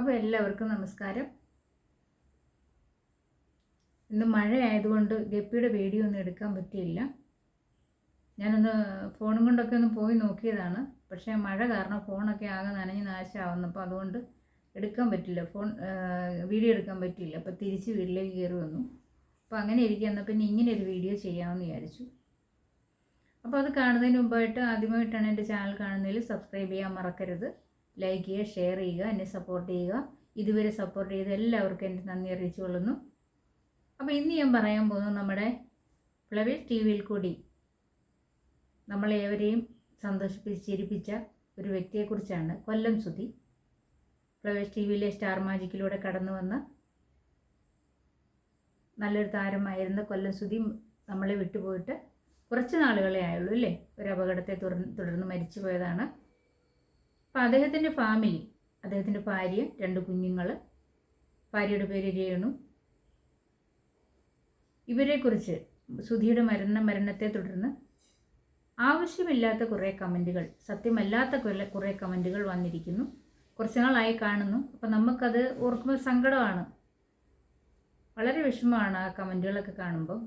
അപ്പോൾ എല്ലാവർക്കും നമസ്കാരം. ഇന്ന് മഴയായതുകൊണ്ട് ഗപ്പിയുടെ വീഡിയോ ഒന്നും എടുക്കാൻ പറ്റിയില്ല. ഞാനൊന്ന് ഫോണും കൊണ്ടൊക്കെ ഒന്ന് പോയി നോക്കിയതാണ്. പക്ഷേ മഴ കാരണം ഫോണൊക്കെ ആകെ നനഞ്ഞ് നാശമാവുന്നു. അപ്പോൾ അതുകൊണ്ട് എടുക്കാൻ പറ്റില്ല, വീഡിയോ എടുക്കാൻ പറ്റിയില്ല. അപ്പോൾ തിരിച്ച് വീട്ടിലേക്ക് കയറി വന്നു. അപ്പോൾ അങ്ങനെ ഇരിക്കുക, പിന്നെ ഇങ്ങനെ ഒരു വീഡിയോ ചെയ്യാമെന്ന് വിചാരിച്ചു. അപ്പോൾ അത് കാണുന്നതിന് മുമ്പായിട്ട് ആദ്യമായിട്ടാണ് എൻ്റെ ചാനൽ കാണുന്നതിൽ സബ്സ്ക്രൈബ് ചെയ്യാൻ മറക്കരുത്. ലൈക്ക് ചെയ്യുക, ഷെയർ ചെയ്യുക, എന്നെ സപ്പോർട്ട് ചെയ്യുക. ഇതുവരെ സപ്പോർട്ട് ചെയ്ത എല്ലാവർക്കും എൻ്റെ നന്ദി അറിയിച്ചുകൊള്ളുന്നു. അപ്പോൾ ഇന്ന് ഞാൻ പറയാൻ പോകുന്നത് നമ്മുടെ ഫ്ലവേഴ്സ് ടിവിയിൽ കൂടി നമ്മളേവരെയും ചിരിപ്പിച്ച ഒരു വ്യക്തിയെക്കുറിച്ചാണ്. കൊല്ലം സുധി. ഫ്ലവേഴ്സ് ടിവിയിലെ സ്റ്റാർ മാജിക്കിലൂടെ കടന്നു വന്ന നല്ലൊരു താരമായിരുന്ന കൊല്ലം സുധി നമ്മളെ വിട്ടുപോയിട്ട് കുറച്ച് നാളുകളെ ആയുള്ളൂ അല്ലേ. ഒരു അപകടത്തെ തുടർന്ന് മരിച്ചു പോയതാണ്. അപ്പോൾ അദ്ദേഹത്തിൻ്റെ ഫാമിലി, അദ്ദേഹത്തിൻ്റെ ഭാര്യ, 2 കുഞ്ഞുങ്ങൾ, ഭാര്യയുടെ പേര് രേണു, ഇവരെക്കുറിച്ച് സുധിയുടെ മരണത്തെ തുടർന്ന് ആവശ്യമില്ലാത്ത കുറേ കമൻറ്റുകൾ, സത്യമല്ലാത്ത കുറേ കമൻറ്റുകൾ വന്നിരിക്കുന്നു. കുറച്ച് നാളായി കാണുന്നു. അപ്പോൾ നമുക്കത് ഓർക്കുമ്പോൾ സങ്കടമാണ്, വളരെ വിഷമമാണ് ആ കമൻറ്റുകളൊക്കെ കാണുമ്പോൾ.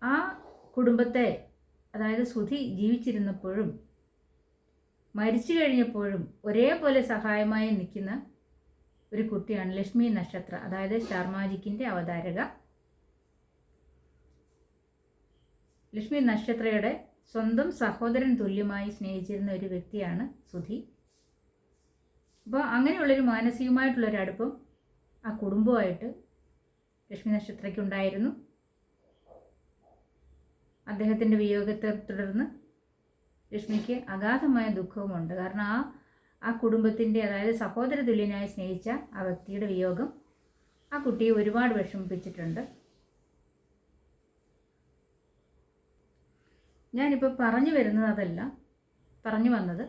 ആ കുടുംബത്തെ, അതായത് സുധി ജീവിച്ചിരുന്നപ്പോഴും മരിച്ചു കഴിഞ്ഞപ്പോഴും ഒരേപോലെ സഹായമായി നിൽക്കുന്ന ഒരു കുട്ടിയാണ് ലക്ഷ്മി നക്ഷത്ര, അതായത് സ്റ്റാർ മാജിക്കിൻ്റെ അവതാരക ലക്ഷ്മി നക്ഷത്രയുടെ സ്വന്തം സഹോദരൻ തുല്യമായി സ്നേഹിച്ചിരുന്ന ഒരു വ്യക്തിയാണ് സുധി. അപ്പോൾ അങ്ങനെയുള്ളൊരു മാനസികമായിട്ടുള്ളൊരു അടുപ്പം ആ കുടുംബമായിട്ട് ലക്ഷ്മി നക്ഷത്രയ്ക്കുണ്ടായിരുന്നു. അദ്ദേഹത്തിൻ്റെ വിയോഗത്തെ തുടർന്ന് ലക്ഷ്മിക്ക് അഗാധമായ ദുഃഖവുമുണ്ട്. കാരണം ആ കുടുംബത്തിൻ്റെ, അതായത് സഹോദര തുല്യനായി സ്നേഹിച്ച ആ വ്യക്തിയുടെ വിയോഗം ആ കുട്ടിയെ ഒരുപാട് വിഷമിപ്പിച്ചിട്ടുണ്ട്. ഞാനിപ്പോൾ പറഞ്ഞു വരുന്നത് അതല്ല, പറഞ്ഞു വന്നത്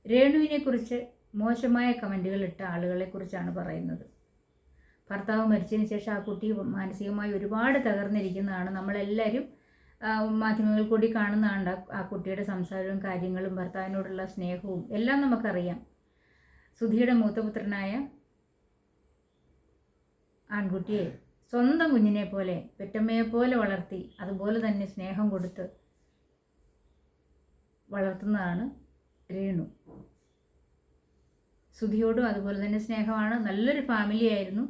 രേണുവിനെക്കുറിച്ച് മോശമായ കമൻറ്റുകൾ ഇട്ട ആളുകളെക്കുറിച്ചാണ് പറയുന്നത്. ഭർത്താവ് മരിച്ചതിന് ശേഷം ആ കുട്ടി മാനസികമായി ഒരുപാട് തകർന്നിരിക്കുന്നതാണ്. നമ്മളെല്ലാവരും മാധ്യമങ്ങളിൽ കൂടി കാണുന്നതാണ് ആ കുട്ടിയുടെ സംസാരവും കാര്യങ്ങളും ഭർത്താവിനോടുള്ള സ്നേഹവും എല്ലാം നമുക്കറിയാം. സുധിയുടെ മൂത്തപുത്രനായ ആൺകുട്ടിയെ സ്വന്തം കുഞ്ഞിനെ പോലെ, പെറ്റമ്മയെ പോലെ വളർത്തി, അതുപോലെ തന്നെ സ്നേഹം കൊടുത്ത് വളർത്തുന്നതാണ് രേണു. സുധിയോടും അതുപോലെ തന്നെ സ്നേഹമാണ്. നല്ലൊരു ഫാമിലി ആയിരുന്നു.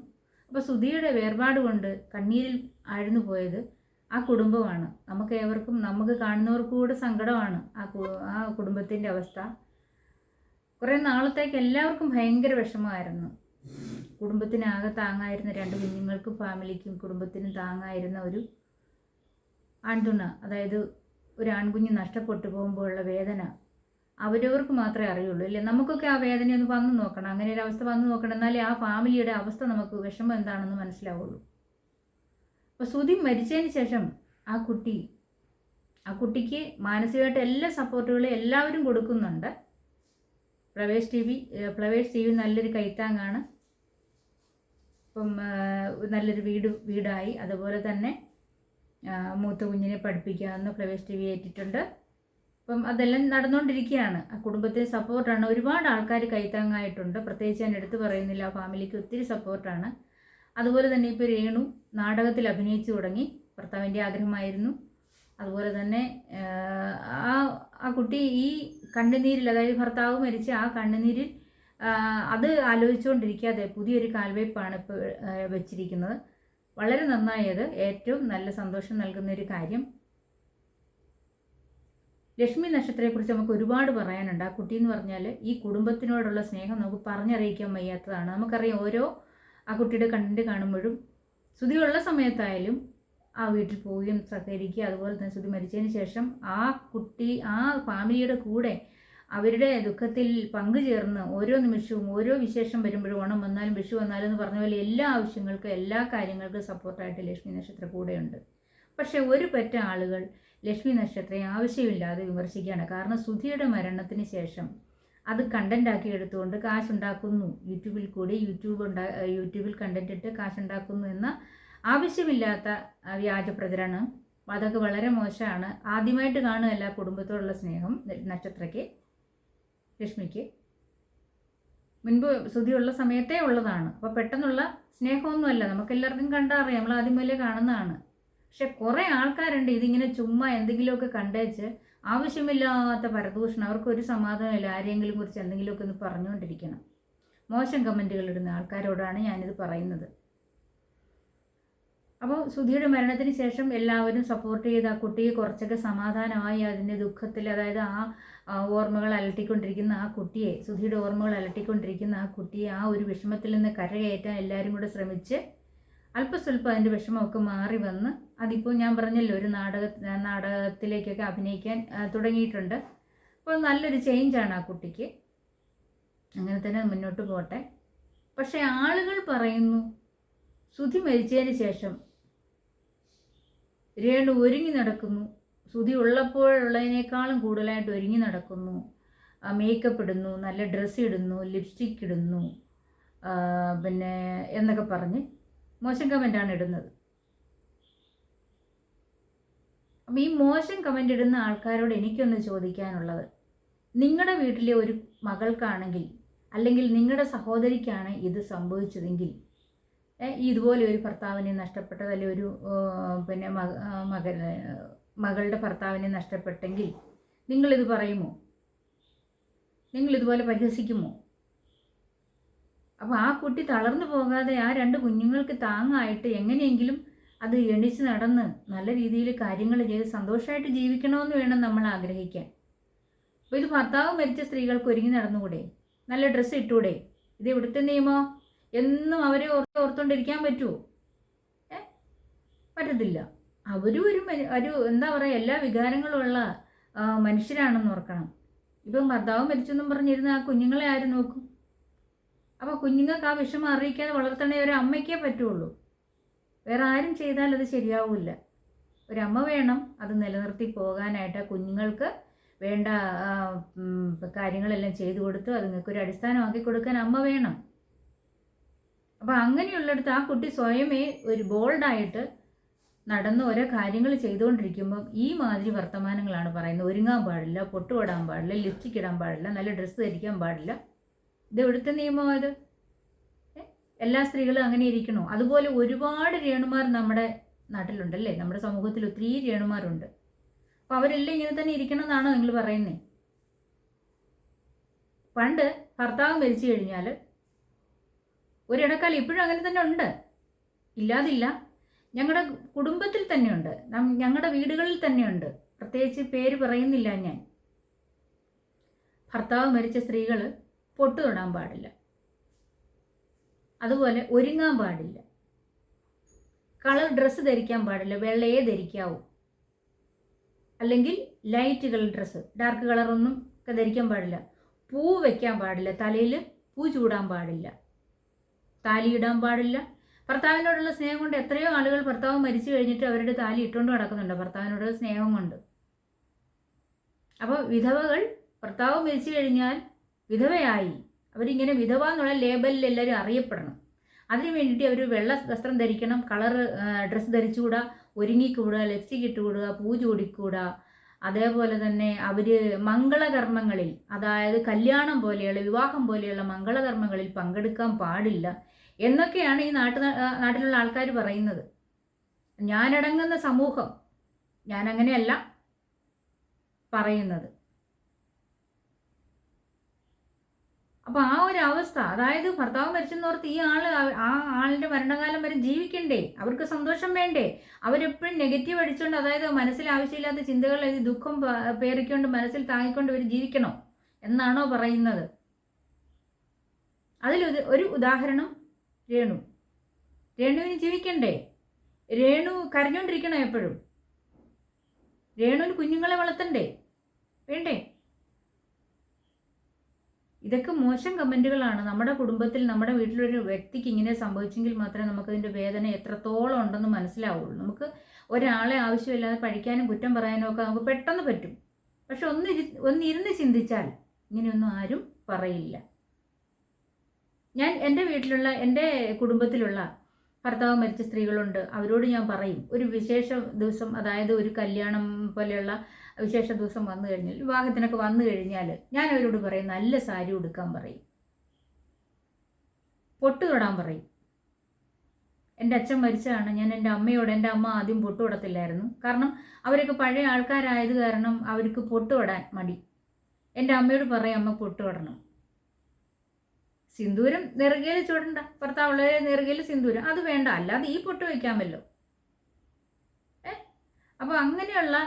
അപ്പോൾ സുധിയുടെ വേർപാട് കൊണ്ട് കണ്ണീരിൽ ആഴ്ന്നു പോയത് ആ കുടുംബമാണ്. നമുക്ക് കാണുന്നവർക്കും കൂടെ സങ്കടമാണ് ആ കുടുംബത്തിൻ്റെ അവസ്ഥ. കുറേ നാളത്തേക്ക് എല്ലാവർക്കും ഭയങ്കര വിഷമമായിരുന്നു. കുടുംബത്തിനാകെ താങ്ങായിരുന്ന 2 കുഞ്ഞുങ്ങൾക്കും ഫാമിലിക്കും കുടുംബത്തിനും താങ്ങായിരുന്ന ഒരു ആൺതുണ, അതായത് ഒരു ആൺകുഞ്ഞ് നഷ്ടപ്പെട്ടു പോകുമ്പോഴുള്ള വേദന അവരവർക്ക് മാത്രമേ അറിയുള്ളൂ അല്ലേ. നമുക്കൊക്കെ ആ വേദന ഒന്ന് വന്നു നോക്കണം, അങ്ങനെ ഒരു അവസ്ഥ വന്നു നോക്കണം, എന്നാലേ ആ ഫാമിലിയുടെ അവസ്ഥ നമുക്ക് വിഷമം എന്താണെന്ന് മനസ്സിലാവുള്ളൂ. അപ്പോൾ സുധി മരിച്ചതിന് ശേഷം ആ കുട്ടിക്ക് മാനസികമായിട്ട് എല്ലാ സപ്പോർട്ടുകളും എല്ലാവരും കൊടുക്കുന്നുണ്ട്. ഫ്ലവേഴ്സ് ടി വി നല്ലൊരു കൈത്താങ്ങാണ്. ഇപ്പം നല്ലൊരു വീടായി. അതുപോലെ തന്നെ മൂത്ത കുഞ്ഞിനെ പഠിപ്പിക്കാമെന്ന് ഫ്ലവേഴ്സ് ടി വി ഏറ്റിട്ടുണ്ട്. അപ്പം അതെല്ലാം നടന്നുകൊണ്ടിരിക്കുകയാണ്. ആ കുടുംബത്തിന് സപ്പോർട്ടാണ്. ഒരുപാട് ആൾക്കാർ കൈത്താങ്ങായിട്ടുണ്ട്. പ്രത്യേകിച്ച് ഞാൻ എടുത്തു പറയുന്നില്ല, ആ ഫാമിലിക്ക് ഒത്തിരി സപ്പോർട്ടാണ്. അതുപോലെ തന്നെ ഇപ്പോൾ രേണു നാടകത്തിൽ അഭിനയിച്ചു തുടങ്ങി. ഭർത്താവിൻ്റെ ആഗ്രഹമായിരുന്നു. അതുപോലെ തന്നെ ആ കുട്ടി ഈ കണ്ണുനീരിൽ, അതായത് ഭർത്താവ് മരിച്ച ആ കണ്ണുനീരിൽ അത് ആലോചിച്ചുകൊണ്ടിരിക്കാതെ പുതിയൊരു കാൽവയ്പ്പാണ് ഇപ്പോൾ വെച്ചിരിക്കുന്നത്. വളരെ നന്നായത്, ഏറ്റവും നല്ല സന്തോഷം നൽകുന്ന ഒരു കാര്യം. ലക്ഷ്മി നക്ഷത്രയെക്കുറിച്ച് നമുക്ക് ഒരുപാട് പറയാനുണ്ട്. ആ കുട്ടി എന്ന് പറഞ്ഞാൽ ഈ കുടുംബത്തിനോടുള്ള സ്നേഹം നമുക്ക് പറഞ്ഞറിയിക്കാൻ വയ്യാത്തതാണ്. നമുക്കറിയാം, ആ കുട്ടിയുടെ കണ്ടന്റ് കാണുമ്പോഴും സുധിയുള്ള സമയത്തായാലും ആ വീട്ടിൽ പോവുകയും സഹകരിക്കുക. അതുപോലെ തന്നെ സുധി മരിച്ചതിന് ശേഷം ആ കുട്ടി ആ ഫാമിലിയുടെ കൂടെ അവരുടെ ദുഃഖത്തിൽ പങ്കുചേർന്ന് ഓരോ നിമിഷവും ഓരോ വിശേഷം വരുമ്പോഴും, ഓണം വന്നാലും വിഷു വന്നാലും എന്ന് പറഞ്ഞ പോലെ എല്ലാ ആവശ്യങ്ങൾക്കും എല്ലാ കാര്യങ്ങൾക്കും സപ്പോർട്ടായിട്ട് ലക്ഷ്മി നക്ഷത്ര കൂടെയുണ്ട്. പക്ഷേ ഒരു പറ്റ ആളുകൾ ലക്ഷ്മി നക്ഷത്രയെ ആവശ്യമില്ലാതെ വിമർശിക്കുകയാണ്. കാരണം സുധിയുടെ മരണത്തിന് ശേഷം അത് കണ്ടൻ്റാക്കി എടുത്തുകൊണ്ട് കാശുണ്ടാക്കുന്നു, യൂട്യൂബിൽ കണ്ടന്റ് ഇട്ട് കാശുണ്ടാക്കുന്നു എന്ന ആവശ്യമില്ലാത്ത വ്യാജ പ്രചരണം. അതൊക്കെ വളരെ മോശമാണ്. ആദ്യമായിട്ട് കാണുകയല്ല കുടുംബത്തോടുള്ള സ്നേഹം നക്ഷത്രയ്ക്ക്, ലക്ഷ്മിക്ക്. മുൻപ് സുധിയുള്ള സമയത്തേ ഉള്ളതാണ്. അപ്പോൾ പെട്ടെന്നുള്ള സ്നേഹമൊന്നുമല്ല, നമുക്കെല്ലാവർക്കും കണ്ടറിയാം, നമ്മൾ ആദ്യം മുതലേ കാണുന്നതാണ്. പക്ഷെ കുറേ ആൾക്കാരുണ്ട് ഇതിങ്ങനെ ചുമ്മാ എന്തെങ്കിലുമൊക്കെ കണ്ടേച്ച് ആവശ്യമില്ലാത്ത പരദൂഷണം, അവർക്കൊരു സമാധാനമില്ല, ആരെങ്കിലും കുറിച്ച് എന്തെങ്കിലുമൊക്കെ ഒന്ന് പറഞ്ഞുകൊണ്ടിരിക്കണം. മോശം കമൻറ്റുകൾ ഇടുന്ന ആൾക്കാരോടാണ് ഞാനിത് പറയുന്നത്. അപ്പോൾ സുധിയുടെ മരണത്തിന് ശേഷം എല്ലാവരും സപ്പോർട്ട് ചെയ്ത് ആ കുട്ടിയെ കുറച്ചൊക്കെ സമാധാനമായി അതിൻ്റെ ദുഃഖത്തിൽ, അതായത് ആ ഓർമ്മകൾ അലട്ടിക്കൊണ്ടിരിക്കുന്ന ആ കുട്ടിയെ, സുധിയുടെ ഓർമ്മകൾ അലട്ടിക്കൊണ്ടിരിക്കുന്ന ആ കുട്ടിയെ ആ ഒരു വിഷമത്തിൽ നിന്ന് കരകയറ്റാൻ എല്ലാവരും കൂടെ ശ്രമിച്ച് അല്പസ്വല്പം അതിൻ്റെ വിഷമമൊക്കെ മാറി വന്ന് അതിപ്പോൾ ഞാൻ പറഞ്ഞല്ലോ ഒരു നാടകത്തിലേക്കൊക്കെ അഭിനയിക്കാൻ തുടങ്ങിയിട്ടുണ്ട്. അപ്പോൾ നല്ലൊരു ചേഞ്ചാണ് ആ കുട്ടിക്ക്. അങ്ങനെ തന്നെ മുന്നോട്ട് പോട്ടെ. പക്ഷേ ആളുകൾ പറയുന്നു സുധി മരിച്ചതിന് ശേഷം രേണു ഒരുങ്ങി നടക്കുന്നു, സുധി ഉള്ളപ്പോഴുള്ളതിനേക്കാളും കൂടുതലായിട്ട് ഒരുങ്ങി നടക്കുന്നു, മേക്കപ്പ് ഇടുന്നു, നല്ല ഡ്രസ്സ് ഇടുന്നു, ലിപ്സ്റ്റിക്ക് ഇടുന്നു, പിന്നെ എന്നൊക്കെ പറഞ്ഞ് മോശം കമൻ്റാണ് ഇടുന്നത്. അപ്പം ഈ മോശം കമൻ്റ് ഇടുന്ന ആൾക്കാരോട് എനിക്കൊന്ന് ചോദിക്കാനുള്ളത്, നിങ്ങളുടെ വീട്ടിലെ ഒരു മകൾക്കാണെങ്കിൽ അല്ലെങ്കിൽ നിങ്ങളുടെ സഹോദരിക്കാണ് ഇത് സംഭവിച്ചതെങ്കിൽ, ഇതുപോലെ ഒരു ഭർത്താവിനെ നഷ്ടപ്പെട്ടത്, അല്ലെങ്കിൽ ഒരു പിന്നെ മകളുടെ ഭർത്താവിനെ നഷ്ടപ്പെട്ടെങ്കിൽ നിങ്ങളിത് പറയുമോ? നിങ്ങളിതുപോലെ പരിഹസിക്കുമോ? അപ്പോൾ ആ കുട്ടി തളർന്നു പോകാതെ ആ 2 കുഞ്ഞുങ്ങൾക്ക് താങ്ങായിട്ട് എങ്ങനെയെങ്കിലും അത് എണിച്ച് നടന്ന് നല്ല രീതിയിൽ കാര്യങ്ങൾ ചെയ്ത് സന്തോഷമായിട്ട് ജീവിക്കണമെന്ന് വേണം നമ്മൾ ആഗ്രഹിക്കാൻ. അപ്പോൾ ഇത് ഭർത്താവ് മരിച്ച സ്ത്രീകൾക്ക് ഒരുങ്ങി നടന്നുകൂടെ? നല്ല ഡ്രസ്സ് ഇട്ടൂടെ? ഇത് ഇവിടുത്തെ നിയമോ? എന്നും അവരെ ഓർത്തുകൊണ്ടിരിക്കാൻ പറ്റുമോ? പറ്റത്തില്ല. അവരും ഒരു എന്താ പറയുക, എല്ലാ വികാരങ്ങളുമുള്ള മനുഷ്യരാണെന്ന് ഓർക്കണം. ഇപ്പം ഭർത്താവ് മരിച്ചെന്നും പറഞ്ഞിരുന്ന ആ കുഞ്ഞുങ്ങളെ ആരും നോക്കും? അപ്പോൾ കുഞ്ഞുങ്ങൾക്ക് ആ വിഷമം അറിയിക്കാതെ വളർത്തണേ ഒരു അമ്മയ്ക്കേ പറ്റുള്ളൂ. വേറെ ആരും ചെയ്താൽ അത് ശരിയാവില്ല. ഒരമ്മ വേണം അത് നിലനിർത്തി പോകാനായിട്ട്. കുഞ്ഞുങ്ങൾക്ക് വേണ്ട കാര്യങ്ങളെല്ലാം ചെയ്തു കൊടുത്ത് അതുങ്ങൾക്കൊരു അടിസ്ഥാനമാക്കി കൊടുക്കാൻ അമ്മ വേണം. അപ്പോൾ അങ്ങനെയുള്ളിടത്ത് ആ കുട്ടി സ്വയമേ ഒരു ബോൾഡായിട്ട് നടന്ന് ഓരോ കാര്യങ്ങൾ ചെയ്തുകൊണ്ടിരിക്കുമ്പം ഈ മാതിരി വർത്തമാനങ്ങളാണ് പറയുന്നത്. ഒരുങ്ങാൻ പാടില്ല, പൊട്ടുപൊടാൻ പാടില്ല, ലിപ്സ്റ്റിക് ഇടാൻ പാടില്ല, നല്ല ഡ്രസ്സ് ധരിക്കാൻ പാടില്ല. ഇത് എവിടുത്തെ നിയമം? അത് എല്ലാ സ്ത്രീകളും അങ്ങനെ ഇരിക്കണോ? അതുപോലെ ഒരുപാട് രേണുമാർ നമ്മുടെ നാട്ടിലുണ്ടല്ലേ, നമ്മുടെ സമൂഹത്തിൽ ഒത്തിരി രേണുമാരുണ്ട്. അപ്പോൾ അവരെല്ലാം ഇങ്ങനെ തന്നെ ഇരിക്കണമെന്നാണോ നിങ്ങൾ പറയുന്നത്? പണ്ട് ഭർത്താവ് മരിച്ചു കഴിഞ്ഞാൽ ഒരിടക്കാലം ഇപ്പോഴും അങ്ങനെ തന്നെ ഉണ്ട്, ഇല്ലാതില്ല. ഞങ്ങളുടെ കുടുംബത്തിൽ തന്നെയുണ്ട്, ഞങ്ങളുടെ വീടുകളിൽ തന്നെയുണ്ട്. പ്രത്യേകിച്ച് പേര് പറയുന്നില്ല ഞാൻ. ഭർത്താവ് മരിച്ച സ്ത്രീകൾ പൊട്ട് തൊടാൻ പാടില്ല, അതുപോലെ ഒരുങ്ങാൻ പാടില്ല, കളർ ഡ്രസ്സ് ധരിക്കാൻ പാടില്ല, വെള്ളയെ ധരിക്കാവൂ, അല്ലെങ്കിൽ ലൈറ്റ് കളർ ഡ്രസ്സ്, ഡാർക്ക് കളറൊന്നും ഒക്കെ ധരിക്കാൻ പാടില്ല, പൂ വയ്ക്കാൻ പാടില്ല, തലയിൽ പൂ ചൂടാൻ പാടില്ല, താലി ഇടാൻ പാടില്ല. ഭർത്താവിനോടുള്ള സ്നേഹം കൊണ്ട് എത്രയോ ആളുകൾ ഭർത്താവ് മരിച്ചു കഴിഞ്ഞിട്ട് അവരുടെ താലി ഇട്ടുകൊണ്ട് നടക്കുന്നുണ്ട്, ഭർത്താവിനോടുള്ള സ്നേഹം കൊണ്ട്. അപ്പോൾ വിധവകൾ ഭർത്താവ് മരിച്ചു കഴിഞ്ഞാൽ വിധവയായി, അവരിങ്ങനെ വിധവ എന്നുള്ള ലേബലിൽ എല്ലാവരും അറിയപ്പെടണം. അതിന് വേണ്ടിയിട്ട് അവർ വെള്ള വസ്ത്രം ധരിക്കണം, കളർ ഡ്രസ്സ് ധരിച്ചുകൂടാ, ഒരുങ്ങിക്കൂടുക, ലിപ്സ്റ്റിക് ഇട്ടുകൂടുക, പൂ ചൂടിക്കൂടാ. അതേപോലെ തന്നെ അവർ മംഗളകർമ്മങ്ങളിൽ, അതായത് കല്യാണം പോലെയുള്ള വിവാഹം പോലെയുള്ള മംഗളകർമ്മങ്ങളിൽ പങ്കെടുക്കാൻ പാടില്ല എന്നൊക്കെയാണ് ഈ നാട്ടിലുള്ള ആൾക്കാർ പറയുന്നത്. ഞാനടങ്ങുന്ന സമൂഹം, ഞാനങ്ങനെയല്ല പറയുന്നത്. അപ്പോൾ ആ ഒരു അവസ്ഥ, അതായത് ഭർത്താവ് മരിച്ചെന്നോർത്ത് ഈ ആ ആളിൻ്റെ മരണകാലം വരെ ജീവിക്കണ്ടേ? അവർക്ക് സന്തോഷം വേണ്ടേ? അവരെപ്പോഴും നെഗറ്റീവ് അടിച്ചുകൊണ്ട്, അതായത് മനസ്സിൽ ആവശ്യമില്ലാത്ത ചിന്തകൾ, ദുഃഖം പേറിക്കൊണ്ട് മനസ്സിൽ താങ്ങിക്കൊണ്ട് അവർ ജീവിക്കണോ എന്നാണോ പറയുന്നത്? ഒരു ഉദാഹരണം രേണുവിന് ജീവിക്കണ്ടേ? രേണു കരഞ്ഞുകൊണ്ടിരിക്കണോ എപ്പോഴും? രേണുവിന് കുഞ്ഞുങ്ങളെ വളർത്തണ്ടേ? വേണ്ടേ? ഇതൊക്കെ മോശം കമൻറ്റുകളാണ്. നമ്മുടെ കുടുംബത്തിൽ, നമ്മുടെ വീട്ടിലൊരു വ്യക്തിക്ക് ഇങ്ങനെ സംഭവിച്ചെങ്കിൽ മാത്രമേ നമുക്കതിൻ്റെ വേദന എത്രത്തോളം ഉണ്ടെന്ന് മനസ്സിലാവുള്ളൂ. നമുക്ക് ഒരാളെ ആവശ്യമില്ലാതെ പഴിക്കാനും കുറ്റം പറയാനും ഒക്കെ നമുക്ക് പെട്ടെന്ന് പറ്റും. പക്ഷെ ഒന്നിരുന്ന് ചിന്തിച്ചാൽ ഇങ്ങനെയൊന്നും ആരും പറയില്ല. ഞാൻ എൻ്റെ വീട്ടിലുള്ള, എൻ്റെ കുടുംബത്തിലുള്ള ഭർത്താവ് മരിച്ച സ്ത്രീകളുണ്ട്, അവരോട് ഞാൻ പറയും, ഒരു വിശേഷ ദിവസം, അതായത് ഒരു കല്യാണം പോലെയുള്ള വിശേഷ ദിവസം വന്നു കഴിഞ്ഞാൽ, വിവാഹത്തിനൊക്കെ വന്നു കഴിഞ്ഞാൽ ഞാൻ അവരോട് പറയും നല്ല സാരി ഉടുക്കാൻ പറയും. പൊട്ട് തൊടാൻ പറയും. എൻ്റെ അച്ഛൻ മരിച്ചതാണ്. ഞാൻ എൻ്റെ അമ്മയോട്, എൻ്റെ അമ്മ ആദ്യം പൊട്ട് തൊടത്തില്ലായിരുന്നു. കാരണം അവരൊക്കെ പഴയ ആൾക്കാരായത് കാരണം അവർക്ക് പൊട്ട് തൊടാൻ മടി. എൻ്റെ അമ്മയോട് പറയും അമ്മ പൊട്ട് തൊടണം. സിന്ദൂരം നെറുകയിൽ ചൂടണ്ട, ഭർത്താവുള്ള നെറുകയിൽ സിന്ദൂരം അത് വേണ്ട, അല്ലാതെ ഈ പൊട്ട് വയ്ക്കാമല്ലോ. അപ്പോൾ അങ്ങനെയുള്ള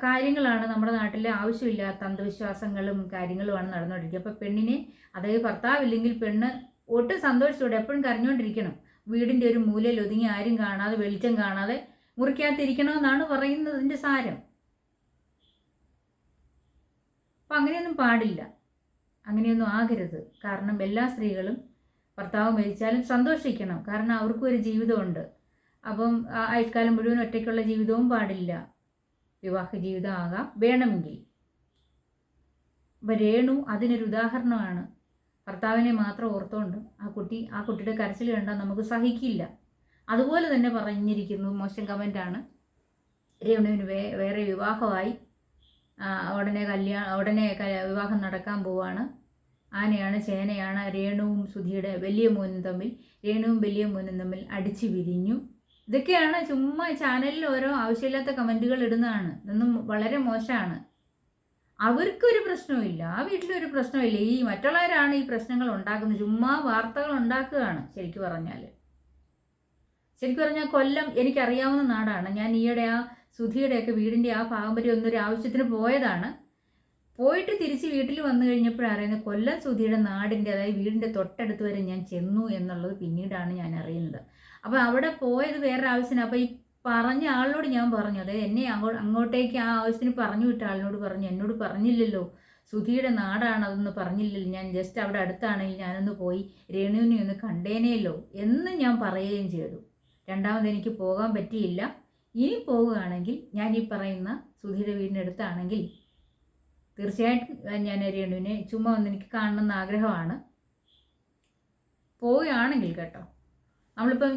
കാര്യങ്ങളാണ് നമ്മുടെ നാട്ടിലെ ആവശ്യമില്ലാത്ത അന്ധവിശ്വാസങ്ങളും കാര്യങ്ങളുമാണ് നടന്നുകൊണ്ടിരിക്കുക. അപ്പോൾ പെണ്ണിനെ, അതായത് ഭർത്താവില്ലെങ്കിൽ പെണ്ണ് ഒട്ടും സന്തോഷത്തോടെ എപ്പോഴും കരഞ്ഞുകൊണ്ടിരിക്കണം. വീടിൻ്റെ ഒരു മൂലയിൽ ഒതുങ്ങി ആരും കാണാതെ, വെളിച്ചം കാണാതെ മുറിക്കകത്തിരിക്കണമെന്നാണ് പറയുന്നതിൻ്റെ സാരം. അപ്പം അങ്ങനെയൊന്നും പാടില്ല, അങ്ങനെയൊന്നും ആകരുത്. കാരണം എല്ലാ സ്ത്രീകളും ഭർത്താവ് മരിച്ചാലും സന്തോഷിക്കണം. കാരണം അവർക്കും ഒരു ജീവിതമുണ്ട്. അപ്പം ആയുഷ്കാലം മുഴുവൻ ഒറ്റയ്ക്കുള്ള ജീവിതവും പാടില്ല. വിവാഹ ജീവിതം ആകാം വേണമെങ്കിൽ. അപ്പം രേണു അതിനൊരു ഉദാഹരണമാണ്. ഭർത്താവിനെ മാത്രം ഓർത്തുകൊണ്ട് ആ കുട്ടിയുടെ കരച്ചിൽ കണ്ടാൽ നമുക്ക് സഹിക്കില്ല. അതുപോലെ തന്നെ പറഞ്ഞിരിക്കുന്നു, മോശം കമൻ്റാണ്. രേണുവിന് വേറെ വിവാഹമായി, ഉടനെ വിവാഹം നടക്കാൻ പോവാണ്. ആനയാണ് ചേനയാണ് രേണുവും സുധിയുടെ വലിയ മോനും തമ്മിൽ അടിച്ചു പിരിഞ്ഞു. ഇതൊക്കെയാണ് ചുമ്മാ ചാനലിൽ ഓരോ ആവശ്യമില്ലാത്ത കമൻറ്റുകൾ ഇടുന്നതാണ്. ഇതൊന്നും വളരെ മോശമാണ്. അവർക്കൊരു പ്രശ്നവുമില്ല, ആ വീട്ടിലൊരു പ്രശ്നമില്ല. ഈ മറ്റുള്ളവരാണ് ഈ പ്രശ്നങ്ങൾ ഉണ്ടാക്കുന്നത്. ചുമ്മാ വാർത്തകൾ ഉണ്ടാക്കുകയാണ്. ശരിക്കും പറഞ്ഞാൽ കൊല്ലം എനിക്കറിയാവുന്ന നാടാണ്. ഞാൻ ഈയിടെ ആ സുധിയുടെയൊക്കെ വീടിൻ്റെ ആ ഭാഗം വരെ ഒന്നൊരു ആവശ്യത്തിന് പോയതാണ്. പോയിട്ട് തിരിച്ച് വീട്ടിൽ വന്നു കഴിഞ്ഞപ്പോഴറിയുന്നത് കൊല്ലം സുധിയുടെ നാടിൻ്റെ, അതായത് വീടിൻ്റെ തൊട്ടടുത്ത് വരെ ഞാൻ ചെന്നു എന്നുള്ളത് പിന്നീടാണ് ഞാൻ അറിയുന്നത്. അപ്പോൾ അവിടെ പോയത് വേറെ ആവശ്യത്തിന്. അപ്പോൾ ഈ പറഞ്ഞ ആളിനോട് ഞാൻ പറഞ്ഞു, അതായത് എന്നെ അങ്ങോട്ടേക്ക് ആ ആവശ്യത്തിന് പറഞ്ഞു വിട്ട ആളിനോട് പറഞ്ഞു, എന്നോട് പറഞ്ഞില്ലല്ലോ സുധിയുടെ നാടാണ്, അതൊന്നും പറഞ്ഞില്ലല്ലോ, ഞാൻ ജസ്റ്റ് അവിടെ അടുത്താണെങ്കിൽ ഞാനൊന്ന് പോയി രേണുവിനെ ഒന്ന് കണ്ടേനേല്ലോ എന്ന് ഞാൻ പറയുകയും ചെയ്തു. രണ്ടാമത് എനിക്ക് പോകാൻ പറ്റിയില്ല. ഇനി പോവുകയാണെങ്കിൽ ഞാൻ ഈ പറയുന്ന സുധിയുടെ വീടിനടുത്താണെങ്കിൽ തീർച്ചയായിട്ടും ഞാൻ രേണുവിനെ ചുമ്മാ ഒന്ന് എനിക്ക് കാണണമെന്ന് ആഗ്രഹമാണ്. പോവുകയാണെങ്കിൽ കേട്ടോ. നമ്മളിപ്പം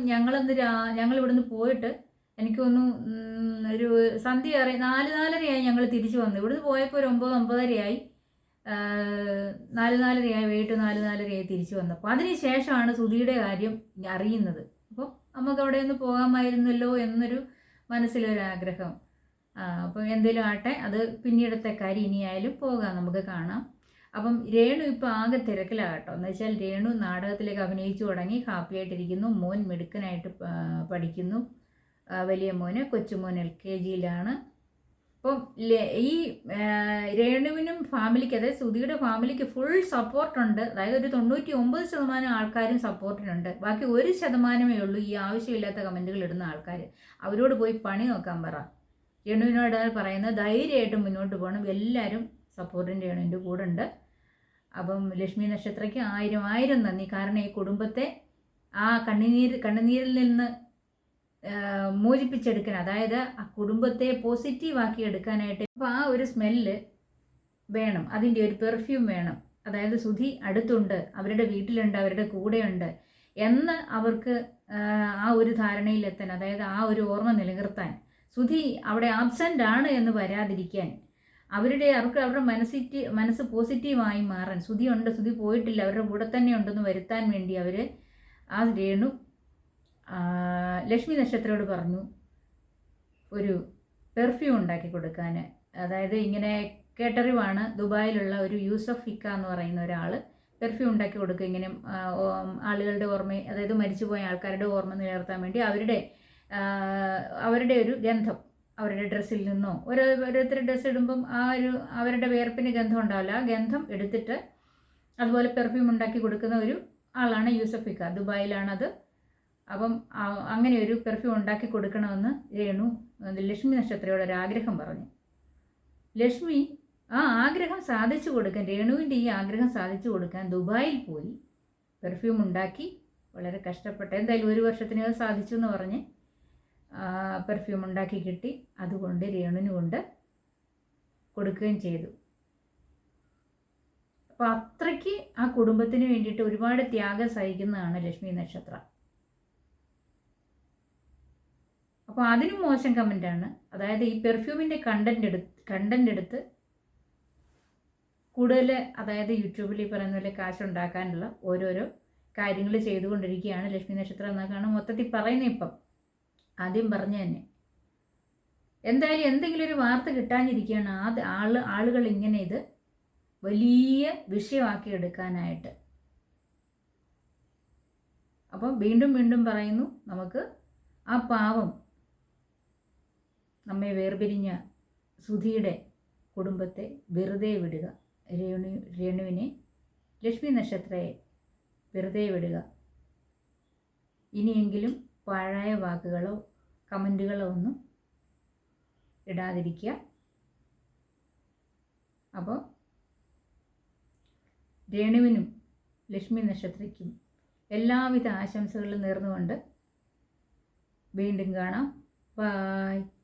ഞങ്ങളിവിടുന്ന് പോയിട്ട് എനിക്ക് തോന്നുന്നു ഒരു സന്ധ്യ 4:30 ഞങ്ങൾ തിരിച്ചു വന്നു. ഇവിടുന്ന് പോയപ്പോൾ ഒരു 9:30 4:30 വൈകിട്ട് 4:30 തിരിച്ചു വന്നപ്പോൾ അതിന് ശേഷമാണ് സുധിയുടെ കാര്യം അറിയുന്നത്. അപ്പോൾ നമുക്ക് അവിടെ ഒന്ന് പോകാമായിരുന്നല്ലോ എന്നൊരു മനസ്സിലൊരാഗ്രഹം. അപ്പം എന്തെങ്കിലും ആട്ടെ, അത് പിന്നീടത്തെ കാര്യം. ഇനിയായാലും പോകാം, നമുക്ക് കാണാം. അപ്പം രേണു ഇപ്പോൾ ആകെ തിരക്കിലാകട്ടോ. എന്ന് വെച്ചാൽ രേണു നാടകത്തിലേക്ക് അഭിനയിച്ചു തുടങ്ങി, ഹാപ്പിയായിട്ടിരിക്കുന്നു. മോൻ മിടുക്കനായിട്ട് പഠിക്കുന്നു. വലിയ മോന്, കൊച്ചുമോൻ LKGയിലാണ്. അപ്പം ഈ രേണുവിനും ഫാമിലിക്ക്, അതായത് സുധിയുടെ ഫാമിലിക്ക് ഫുൾ സപ്പോർട്ടുണ്ട്. അതായത് ഒരു 99% ആൾക്കാരും സപ്പോർട്ടിനുണ്ട്. ബാക്കി 1% ഉള്ളൂ ഈ ആവശ്യമില്ലാത്ത കമൻറ്റുകൾ ഇടുന്ന ആൾക്കാർ. അവരോട് പോയി പണി നോക്കാൻ പറ. രേണുവിനോട് പറയുന്നത് ധൈര്യമായിട്ട് മുന്നോട്ട് പോകണം. എല്ലാവരും സപ്പോർട്ടിൻ്റെ രേണുവിൻ്റെ കൂടെ ഉണ്ട്. അപ്പം ലക്ഷ്മി നക്ഷത്രയ്ക്ക് 1000 നന്ദി. കാരണം ഈ കുടുംബത്തെ ആ കണ്ണുനീരിൽ നിന്ന് മോചിപ്പിച്ചെടുക്കാൻ, അതായത് ആ കുടുംബത്തെ പോസിറ്റീവാക്കി എടുക്കാനായിട്ട് അപ്പോൾ ആ ഒരു സ്മെല്ല് വേണം, അതിൻ്റെ ഒരു പെർഫ്യൂം വേണം. അതായത് സുധി അടുത്തുണ്ട്, അവരുടെ വീട്ടിലുണ്ട്, അവരുടെ കൂടെയുണ്ട് എന്ന് അവർക്ക് ആ ഒരു ധാരണയിലെത്താൻ, അതായത് ആ ഒരു ഓർമ്മ നിലനിർത്താൻ, സുധി അവിടെ ആബ്സെൻ്റ് ആണ് എന്ന് വരാതിരിക്കാൻ, അവർക്ക് അവരുടെ മനസ്സ് പോസിറ്റീവായി മാറാൻ, സുധി ഉണ്ട്, സുധി പോയിട്ടില്ല, അവരുടെ കൂടെ തന്നെ ഉണ്ടെന്ന് വരുത്താൻ വേണ്ടി അവർ ആ രേണു ലക്ഷ്മി നക്ഷത്രയോട് പറഞ്ഞു ഒരു പെർഫ്യൂം ഉണ്ടാക്കി കൊടുക്കാൻ. അതായത് ഇങ്ങനെ കേട്ടറിവാണ്, ദുബായിലുള്ള ഒരു യൂസഫ് ഹിക്ക എന്ന് പറയുന്ന ഒരാൾ പെർഫ്യൂം ഉണ്ടാക്കി കൊടുക്കുക. ഇങ്ങനെ ആളുകളുടെ ഓർമ്മ, അതായത് മരിച്ചുപോയ ആൾക്കാരുടെ ഓർമ്മ നിലനിർത്താൻ വേണ്ടി അവരുടെ ഒരു ഗന്ധം, അവരുടെ ഡ്രസ്സിൽ നിന്നോ ഓരോരുത്തർ ഡ്രസ്സ് ഇടുമ്പം ആ ഒരു അവരുടെ വേർപ്പിന് ഗന്ധം ഉണ്ടാവില്ല, ആ ഗന്ധം എടുത്തിട്ട് അതുപോലെ പെർഫ്യൂം ഉണ്ടാക്കി കൊടുക്കുന്ന ഒരു ആളാണ് യൂസഫ് ഹിക്ക. ദുബായിലാണത്. അപ്പം അങ്ങനെ ഒരു പെർഫ്യൂം ഉണ്ടാക്കി കൊടുക്കണമെന്ന് രേണു ലക്ഷ്മി നക്ഷത്രയോട് ഒരു ആഗ്രഹം പറഞ്ഞു. ലക്ഷ്മി ആ ആഗ്രഹം സാധിച്ചു കൊടുക്കാൻ, രേണുവിൻ്റെ ഈ ആഗ്രഹം സാധിച്ചു കൊടുക്കാൻ ദുബായിൽ പോയി പെർഫ്യൂം ഉണ്ടാക്കി. വളരെ കഷ്ടപ്പെട്ട് എന്തായാലും 1 വർഷത്തിനകം സാധിച്ചു എന്ന് പറഞ്ഞ് പെർഫ്യൂം ഉണ്ടാക്കി കിട്ടി. അതുകൊണ്ട് രേണുവിന് കൊണ്ട് കൊടുക്കുകയും ചെയ്തു. അപ്പോൾ അത്രയ്ക്ക് ആ കുടുംബത്തിന് വേണ്ടിയിട്ട് ഒരുപാട് ത്യാഗം സഹിക്കുന്നതാണ് ലക്ഷ്മി നക്ഷത്രം. അപ്പോൾ അതിനും മോശം കമൻറ്റാണ്. അതായത് ഈ പെർഫ്യൂമിൻ്റെ കണ്ടന്റ് എടുത്ത് കൂടുതൽ, അതായത് യൂട്യൂബിൽ ഈ പറയുന്ന പോലെ കാശുണ്ടാക്കാനുള്ള ഓരോരോ കാര്യങ്ങൾ ചെയ്തുകൊണ്ടിരിക്കുകയാണ്. ലക്ഷ്മി നക്ഷത്രം എന്നൊക്കെയാണ് മൊത്തത്തിൽ പറയുന്നത്. ഇപ്പം ആദ്യം പറഞ്ഞ തന്നെ എന്തായാലും എന്തെങ്കിലും ഒരു വാർത്ത കിട്ടാനിരിക്കുകയാണ് ആളുകൾ ഇങ്ങനെ ഇത് വലിയ വിഷയമാക്കി എടുക്കാനായിട്ട്. അപ്പം വീണ്ടും വീണ്ടും പറയുന്നു, നമുക്ക് ആ പാവം നമ്മെ വേർപിരിഞ്ഞ സുധിയുടെ കുടുംബത്തെ വെറുതെ വിടുക. രേണുവിനെ, ലക്ഷ്മി നക്ഷത്രയെ വെറുതെ വിടുക. ഇനിയെങ്കിലും പാഴായ വാക്കുകളോ കമൻറ്റുകളോ ഒന്നും ഇടാതിരിക്കുക. അപ്പോൾ രേണുവിനും ലക്ഷ്മി നക്ഷത്രയ്ക്കും എല്ലാവിധ ആശംസകളും നേർന്നുകൊണ്ട് വീണ്ടും കാണാം. ബൈ.